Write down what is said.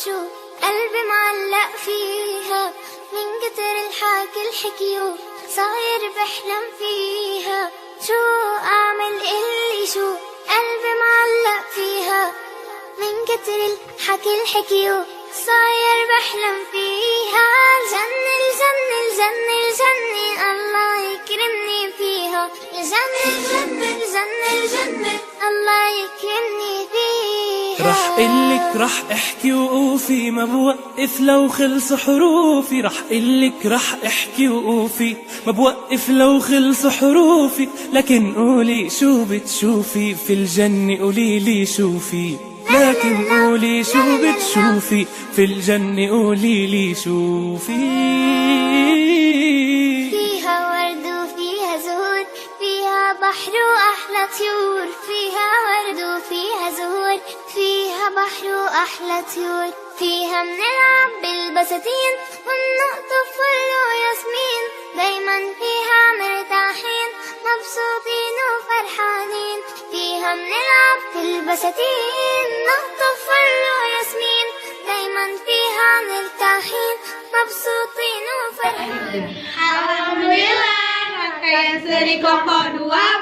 شو قلبي معلق فيها من كتر الحكي الحكيو صاير بحلم فيها. شو أعمل قلي شو قلبي معلق فيها من كتر الحكي الحكيو صاير بحلم فيها. الجنة الجنة الجنة الجنة الله يكرمني فيها. الجنة الجنة الجنة الجنة الله يكرمني فيها. رح قلك رح احكي وقوفي ما بوقف لو خلص حروفي. رح قلك رح احكي وقوفي ما بوقف لو خلص حروفي. لكن قولي شو بتشوفي في الجنة قوليلي شوفي. لكن قولي شو بتشوفي في الجنة قوليلي شوفي. فيها ورد وفيها زهور فيها بحر وأحلى طيور. فيها ورد وفيها زهور فيها بحر وأحلى طيور. فيها منلعب بالبساتين ونقطف فل وياسمين. دايما فيها مرتاحين مبسوطين وفرحانين. فيها منلعب بالبساتين نقطف فل وياسمين. دايما فيها مرتاحين مبسوطين وفرحانين. Alhamdulillah, kakak yang sering koko 2